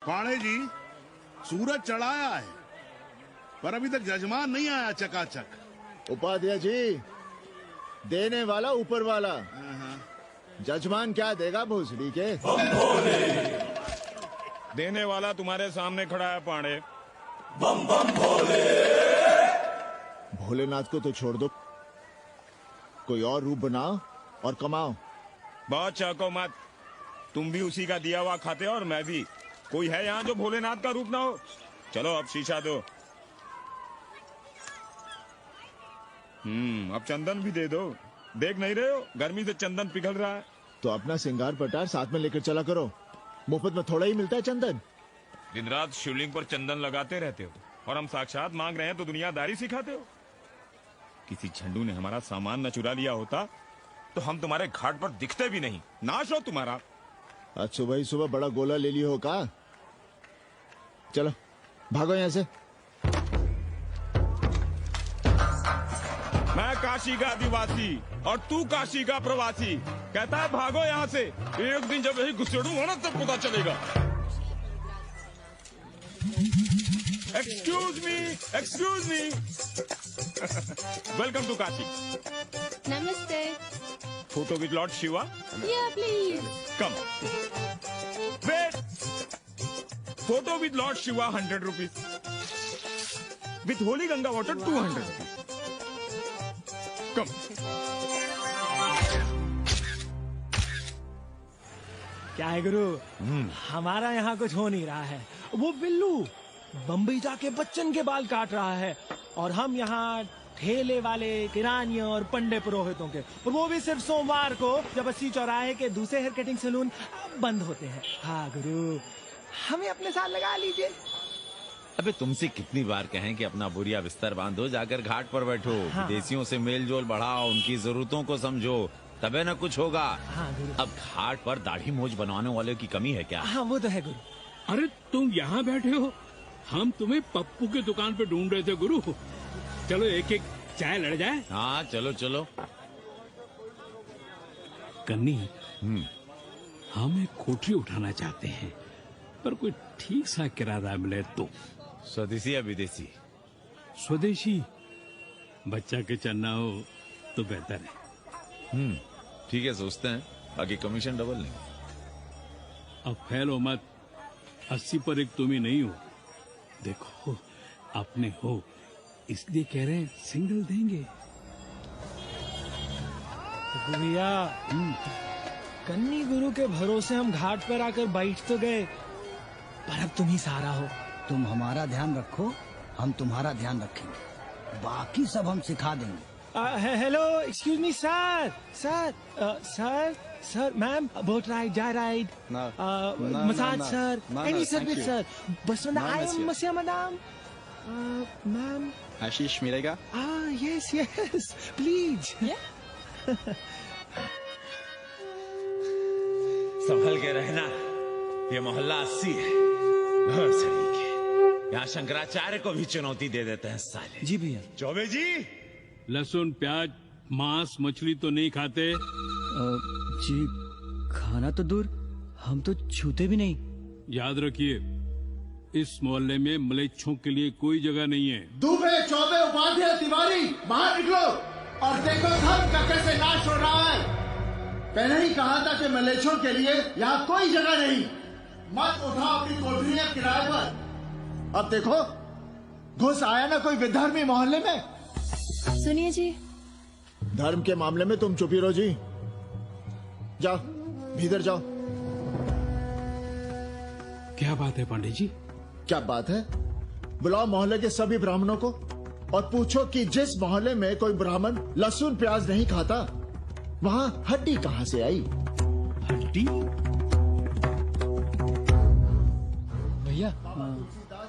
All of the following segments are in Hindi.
पाणे जी, सूरज चढ़ाया है पर अभी तक जजमान नहीं आया चकाचक। उपाध्याय जी, देने वाला ऊपर वाला, जजमान क्या देगा भोसड़ी के? देने वाला तुम्हारे सामने खड़ा है पांडे। बम बम भोले। भोलेनाथ को तो छोड़ दो, कोई और रूप बनाओ और कमाओ। बहुत चौको मत, तुम भी उसी का दिया हुआ खाते हो और मैं भी। कोई है यहाँ जो भोलेनाथ का रूप ना हो? चलो अब शीशा दो। अब चंदन भी दे दो। देख नहीं रहे हो गर्मी से चंदन पिघल रहा है। तो अपना सिंगार पटार साथ में लेकर चला करो, मुफ्त में थोड़ा ही मिलता है चंदन। दिन रात शिवलिंग पर चंदन लगाते रहते हो और हम साक्षात मांग रहे हैं तो दुनियादारी सिखाते हो। किसी झंडू ने हमारा सामान न चुरा लिया होता तो हम तुम्हारे घाट पर दिखते भी नहीं। नाश हो तुम्हारा। आज सुबह ही सुबह बड़ा गोला ले लियो हो का? चलो भागो यहाँ से। मैं काशी का आदिवासी और तू काशी का प्रवासी। कहता है भागो यहाँ से। एक दिन जब यही घुसेड़ूंगा ना तब पता चलेगा। Excuse me welcome to Kashi. नमस्ते। Photo with lord Shiva. Yeah, please. Come wait. Photo with lord Shiva 100 rupees. With holy Ganga water 200 rupees. Come. क्या है गुरु, हमारा यहाँ कुछ हो नहीं रहा है। वो बिल्लू बम्बई जाके बच्चन के बाल काट रहा है और हम यहाँ ठेले वाले, किरानियों और पंडे पुरोहितों के, और वो भी सिर्फ सोमवार को, जब 80 चौराहे के दूसरे हेयर कटिंग सैलून बंद होते हैं। हाँ गुरु, हमें अपने साथ लगा लीजिए। अबे तुमसे कितनी बार कहें कि अपना बोरिया बिस्तर बांधो, जाकर घाट पर बैठो। हाँ। विदेशियों से मेल जोल बढ़ाओ, उनकी जरूरतों को समझो, तबे न कुछ होगा। हाँ गुरु। अब घाट पर दाढ़ी मोछ बनवाने वाले की कमी है क्या? हाँ वो तो है गुरु। अरे तुम यहाँ बैठे हो, हम तुम्हें पप्पू की दुकान पे ढूंढ रहे थे गुरु। चलो एक एक चाय लड़ जाए। हाँ चलो चलो। कन्नी, हम एक कोठरी उठाना चाहते हैं, पर कोई ठीक सा किराया मिले तो। स्वदेशी या विदेशी? स्वदेशी। बच्चा के चन्ना हो तो बेहतर है। ठीक है, सोचते हैं, बाकी कमीशन डबल लेंगे। अब फैलो मत, 80 पर एक तुम ही नहीं हो। देखो अपने हो इसलिए कह रहे हैं, सिंगल देंगे। भैया, कन्नी गुरु के भरोसे हम घाट पर आकर बैठ तो गए, पर अब तुम ही सहारा हो। तुम हमारा ध्यान रखो, हम तुम्हारा ध्यान रखेंगे, बाकी सब हम सिखा देंगे। Hello, excuse me sir. Sir, ma'am, boat ride, जा ride, massage sir, any service sir. बस आई एम मसिया मैडम। मैम, आशीष मिलेगा? Yes please. संभल के रहना, ये मोहल्ला 80 है। घर सड़ी के यहाँ शंकराचार्य को भी चुनौती दे देते हैं साले। जी भैया। चौबे जी, लहसुन, प्याज, मांस, मछली तो नहीं खाते? जी खाना तो दूर, हम तो छूते भी नहीं। याद रखिए, इस मोहल्ले में मलेच्छों के लिए कोई जगह नहीं है। दुबे, चौबे, उपाध्याय, तिवारी, बाहर निकलो और देखो धर्म का कैसे नाश हो रहा है। पहले ही कहा था कि मलेच्छों के लिए यहाँ कोई जगह नहीं। मत उठाओ अपनी कोठरियां किराए पर। अब देखो, घुस आया ना कोई विधर्मी मोहल्ले में। सुनिए जी, धर्म के मामले में तुम चुप ही रहो जी। जाओ भीतर जाओ। क्या बात है पांडे जी? क्या बात है? बुलाओ मोहल्ले के सभी ब्राह्मणों को और पूछो कि जिस मोहल्ले में कोई ब्राह्मण लहसुन प्याज नहीं खाता, वहाँ हड्डी कहाँ से आई? हड्डी? भैया,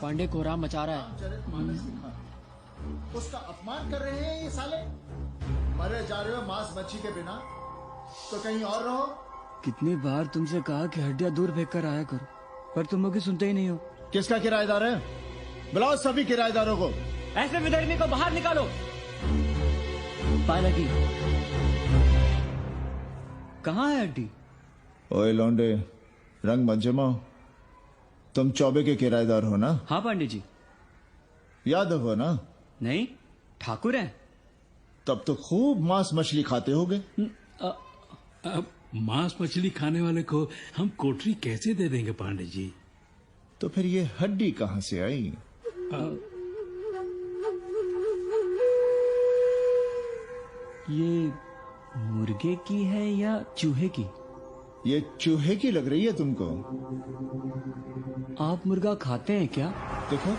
पांडे कोहराम मचा रहा है। उसका अपमान कर रहे हैं ये साले। मरे जा रहे हो मांस मच्छी के बिना, तो कहीं और रहो। कितनी बार तुमसे कहा कि हड्डियां दूर फेंक कर आया करो, पर तुम लोग सुनते ही नहीं हो। किसका किराएदार है? बुलाओ सभी किराएदारों को। ऐसे विधर्मी को बाहर निकालो। पाला की कहाँ है हड्डी? ओए लौंडे, रंग मत जमाओ। तुम चौबे के किराएदार हो ना? हाँ पांडे जी। यादव हो ना? नहीं, ठाकुर हैं। तब तो खूब मांस मछली खाते होगे। अब मांस मछली खाने वाले को हम कोठरी कैसे दे देंगे पांडे जी? तो फिर ये हड्डी कहाँ से आई? ये मुर्गे की है या चूहे की? ये चूहे की लग रही है तुमको। आप मुर्गा खाते हैं क्या? देखो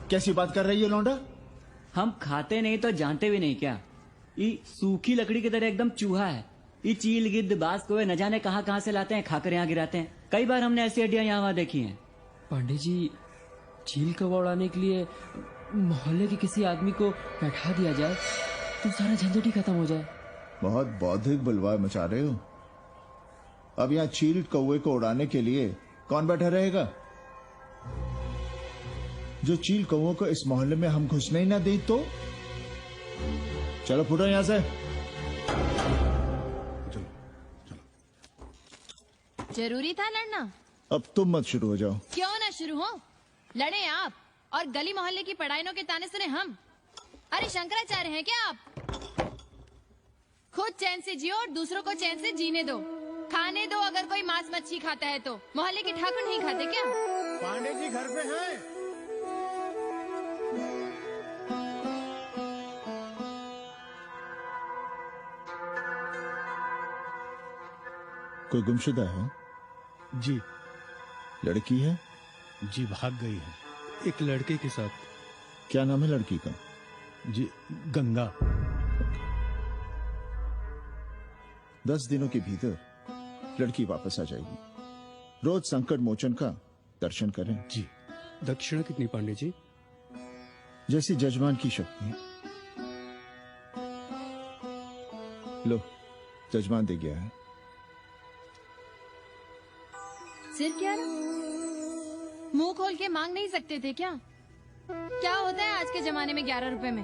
कैसी बात कर रही है लौंडा। हम खाते नहीं तो जानते भी नहीं क्या? ये सूखी लकड़ी की तरह एकदम चूहा है। ये चील गिद्ध बाज को न जाने कहाँ से लाते हैं, खाकर यहाँ गिराते हैं। कई बार हमने ऐसी हड्डियां यहाँ वहाँ देखी हैं। पांडे जी, चील कौवा उड़ाने के लिए मोहल्ले के किसी आदमी को बैठा दिया जाए तो सारा झंझट ही खत्म हो जाए। बहुत बौद्धिक बलवा मचा रहे हो। अब यहाँ चील कौवे को उड़ाने के लिए कौन बैठा रहेगा? जो चील कौवों को इस मोहल्ले में हम घुसने ही ना दे तो। चलो फुटो यहाँ से। जरूरी था लड़ना? अब तुम मत शुरू हो जाओ। क्यों ना शुरू हो? लड़े आप और गली मोहल्ले की पढ़ाइयों के ताने सुने हम। अरे शंकराचार्य हैं क्या आप? खुद चैन से जियो और दूसरों को चैन से जीने दो। खाने दो अगर कोई मांस मच्छी खाता है तो। मोहल्ले के ठाकुर नहीं खाते क्या? पांडे जी घर पे हैं? कोई गुमशुदा है? जी। लड़की है? जी भाग गई है एक लड़के के साथ। क्या नाम है लड़की का? जी गंगा। 10 दिनों के भीतर लड़की वापस आ जाएगी। रोज संकट मोचन का दर्शन करें। जी। दक्षिणा कितनी पांडे जी? जैसी जजमान की शक्ति। लो जजमान दे गया है। सिर क्या मुंह खोल के मांग नहीं सकते थे क्या? क्या होता है आज के जमाने में 11 रुपए में?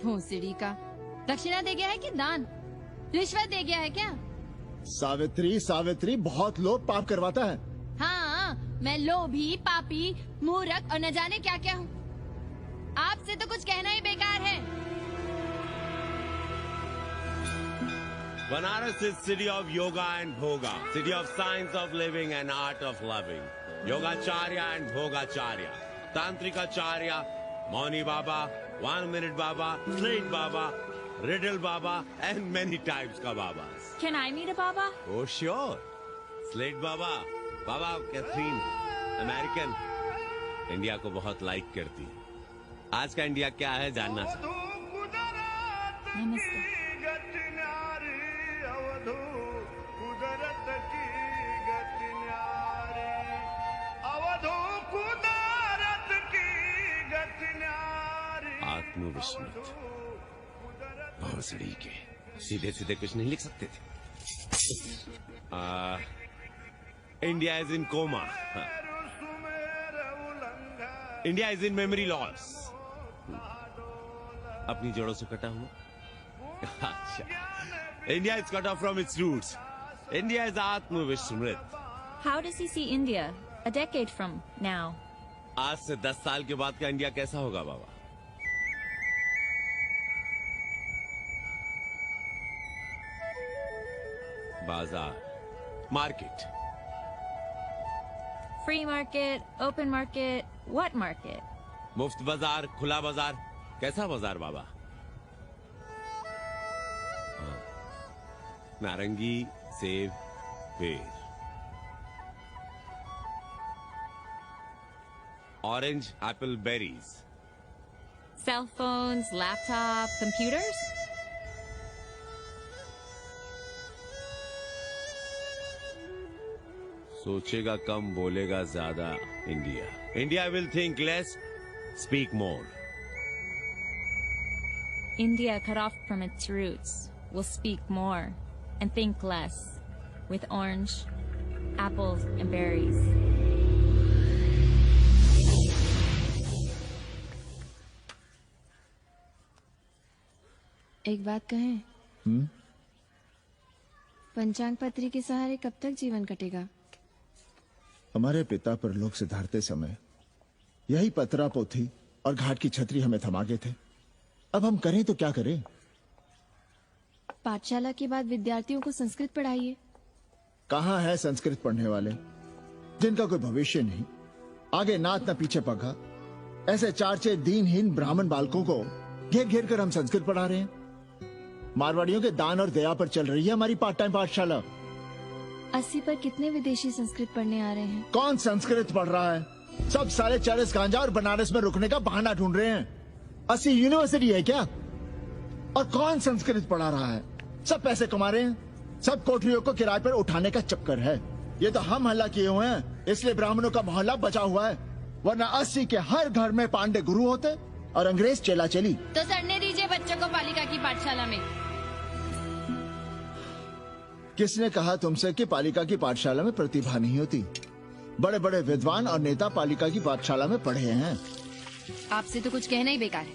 भोंसड़ी का दक्षिणा दे गया है कि दान? रिश्वत दे गया है क्या? सावित्री सावित्री बहुत लोभ पाप करवाता है। हाँ, मैं लोभी, पापी, मूर्ख और न जाने क्या क्या हूँ। आपसे तो कुछ कहना ही बेकार है। Banaras is city of yoga and bhoga, city of science of living and art of loving. Yogacharya and Bhogacharya, Tantrikacharya, Mauni Baba, 1 Minute Baba, Straight Baba, Riddle Baba, and many types ka Babas. Can I meet a Baba? Oh sure, Slate Baba, Baba Catherine, American, India को बहुत लाइक करती है। आज का इंडिया क्या है जानना चाहता। नमस्ते। आत्मविस्मृत भोसड़ी के सीधे सीधे कुछ नहीं लिख सकते थे। India is in coma. India is in memory loss. अपनी जड़ों से कटा हुआ। अच्छा, India is cut off from its roots. India is आत्मविस्मृत। How does he see India a decade from now? आज से 10 साल के बाद का इंडिया कैसा होगा बाबा? बाजार, market. Free market, open market, what market? मुफ्त बाजार, खुला बाजार, कैसा बाजार बाबा? नारंगी, सेब, बेर। Orange, apple, berries. Cell phones, laptop, computers? सोचेगा कम, बोलेगा ज्यादा India. India will think less, speak more. India cut off from its roots will speak more and think less with orange, apples, and berries. एक बात कहें? पंचांग पत्री के सहारे कब तक जीवन कटेगा? हमारे पिता पर लोग सिधारते समय यही पतरा पोथी और घाट की छतरी हमें थमा गए थे। अब हम करें तो क्या करें? पाठशाला के बाद विद्यार्थियों को संस्कृत पढ़ाइए। कहाँ है संस्कृत पढ़ने वाले जिनका कोई भविष्य नहीं, आगे नात न पीछे पगा। ऐसे 4-6 दीनहीन ब्राह्मण बालकों को घेर घेर कर हम संस्कृत पढ़ा रहे हैं। मारवाड़ियों के दान और दया पर चल रही है हमारी पार्ट टाइम पाठशाला। 80 पर कितने विदेशी संस्कृत पढ़ने आ रहे हैं? कौन संस्कृत पढ़ रहा है? सब सारे चरस गांजा और बनारस में रुकने का बहाना ढूंढ रहे हैं। 80 यूनिवर्सिटी है क्या? और कौन संस्कृत पढ़ा रहा है? सब पैसे कमा रहे हैं। सब कोठरियों को किराए पर उठाने का चक्कर है। ये तो हम हल्ला किए हुए हैं, इसलिए ब्राह्मणों का मोहल्ला बचा हुआ है, वरना 80 के हर घर में पांडे गुरु होते और अंग्रेज चेला चली। तो सड़ने दीजिए बच्चों को पालिका की पाठशाला में। किसने कहा तुमसे कि पालिका की पाठशाला में प्रतिभा नहीं होती? बड़े बड़े विद्वान और नेता पालिका की पाठशाला में पढ़े हैं। आपसे तो कुछ कहना ही बेकार है।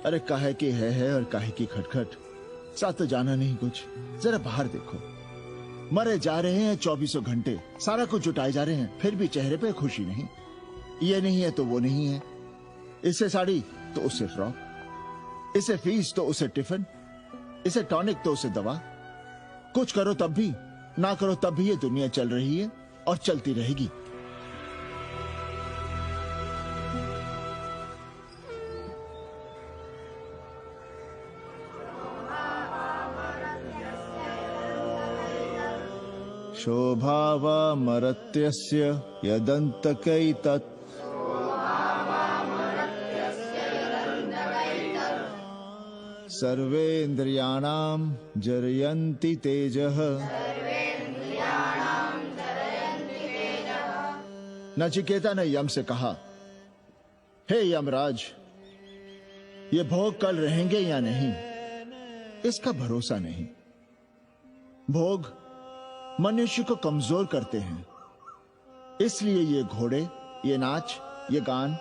अरे काहे की है और काहे की खटखट, साथ तो जाना नहीं कुछ। जरा बाहर देखो, मरे जा रहे हैं 24 घंटे, सारा कुछ जुटाए जा रहे हैं, फिर भी चेहरे पे खुशी नहीं। ये नहीं है तो वो नहीं है, इससे साड़ी तो उससे फ्रॉक, इसे फीस तो उसे टिफिन, इसे टॉनिक तो उसे दवा। कुछ करो तब भी, ना करो तब भी ये दुनिया चल रही है और चलती रहेगी। शोभावामरत्यस्य यदन्तकैतत् सर्वेन्द्रियाणां जरयन्ति तेजः। नचिकेता ने यम से कहा, हे यमराज, ये भोग कल रहेंगे या नहीं, इसका भरोसा नहीं। भोग मनुष्य को कमजोर करते हैं, इसलिए ये घोड़े, ये नाच, ये गान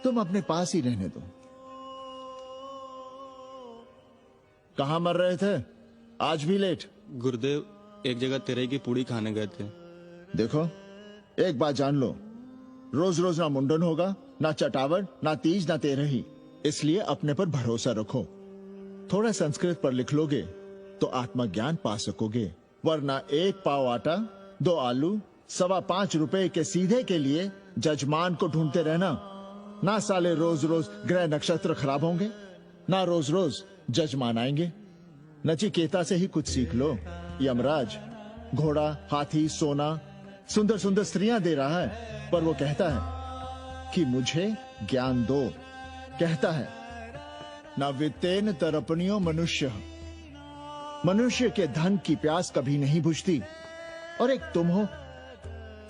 तुम अपने पास ही रहने दो। कहां मर रहे थे? आज भी लेट? गुरुदेव, एक जगह तेरे की पूड़ी खाने गए थे। देखो, एक बात जान लो, रोज रोज ना मुंडन होगा, ना चटावट, ना तीज, ना तेरही। इसलिए अपने पर भरोसा रखो। थोड़ा संस्कृत पर लिख लोगे तो आत्मज्ञान पा सकोगे, वरना 1 पाव आटा, 2 आलू, 5.25 रुपए के सीधे के लिए जजमान को ढूंढते रहना। ना साले रोज रोज ग्रह नक्षत्र खराब होंगे, ना रोज रोज जजमान आएंगे। नचिकेता से ही कुछ सीख लो। यमराज घोड़ा, हाथी, सोना, सुंदर सुंदर स्त्रियां दे रहा है, पर वो कहता है कि मुझे ज्ञान दो। कहता है, ना वित्तेन तरपणियो मनुष्य, मनुष्य के धन की प्यास कभी नहीं बुझती। और एक तुम हो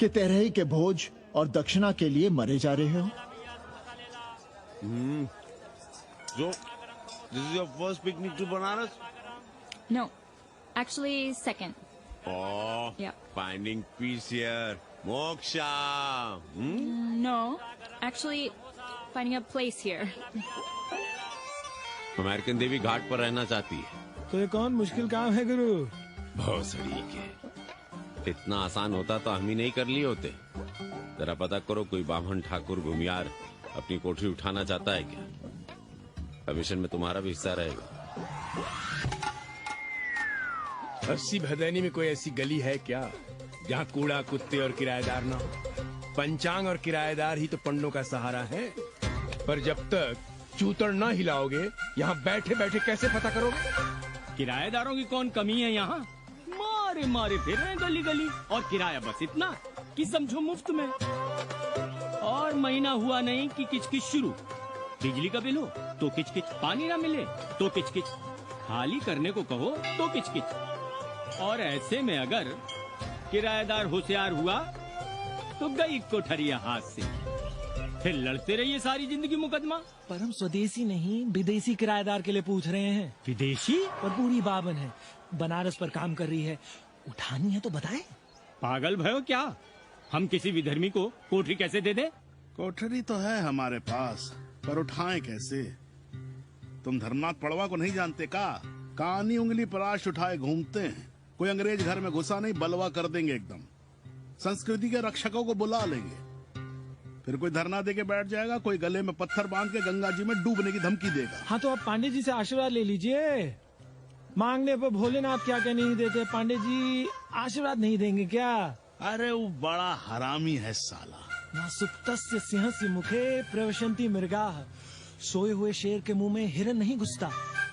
कि तेरही के भोज और दक्षिणा के लिए मरे जा रहे हो। So, this is your first picnic to Banaras? No, actually second. Oh, Yeah. finding peace here. Moksha. No, actually finding a place here. American देवी घाट पर रहना चाहती है। तो ये कौन मुश्किल काम है गुरु? बहुत सड़ी के। इतना आसान होता तो हम ही नहीं कर लिए होते। जरा पता करो, कोई बामन ठाकुर भूमियार अपनी कोठरी उठाना चाहता है क्या? कमीशन में तुम्हारा भी हिस्सा रहेगा। 80 भदैनी में कोई ऐसी गली है क्या जहाँ कूड़ा, कुत्ते और किराएदार ना हो? पंचांग और किराएदार ही तो पंडों का सहारा है। पर जब तक चूतड़ ना हिलाओगे, यहाँ बैठे बैठे कैसे पता करोगे? किराएदारों की कौन कमी है यहाँ? मारे मारे फिर रहे गली गली, और किराया बस इतना कि समझो मुफ्त में। और महीना हुआ नहीं कि किचकिच शुरू। बिजली का बिल हो तो किचकिच, पानी ना मिले तो किचकिच, खाली करने को कहो तो किचकिच। और ऐसे में अगर किराएदार होशियार हुआ तो गई कोठरिया हाथ से, फिर लड़ते रहिए सारी जिंदगी मुकदमा। पर हम स्वदेशी नहीं, विदेशी किराएदार के लिए पूछ रहे हैं। विदेशी? और बूढ़ी बाबन है, बनारस पर काम कर रही है, उठानी है तो बताए। पागल भयो क्या? हम किसी विधर्मी को कोठरी कैसे दे दे? कोठरी तो है हमारे पास, पर उठाएं कैसे? तुम धर्मनाथ पड़वा को नहीं जानते का? कानी उंगली पराश उठाए घूमते हैं। कोई अंग्रेज घर में घुसा नहीं, बलवा कर देंगे एकदम। संस्कृति के रक्षकों को बुला लेंगे। फिर कोई धरना दे के बैठ जाएगा, कोई गले में पत्थर बांध के गंगा जी में डूबने की धमकी देगा। हाँ तो आप पांडे जी से आशीर्वाद ले लीजिए। मांगने पर भोलेनाथ क्या क्या नहीं देते, पांडे जी आशीर्वाद नहीं देंगे क्या? अरे वो बड़ा हरामी है साला। ना सुप्तस्य सिंहस्य मुखे प्रवशंति मृगाः। सोए हुए शेर के मुंह में हिरन नहीं घुसता,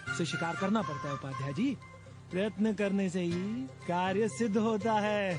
उसे शिकार करना पड़ता है उपाध्याय जी। प्रयत्न करने से ही कार्य सिद्ध होता है।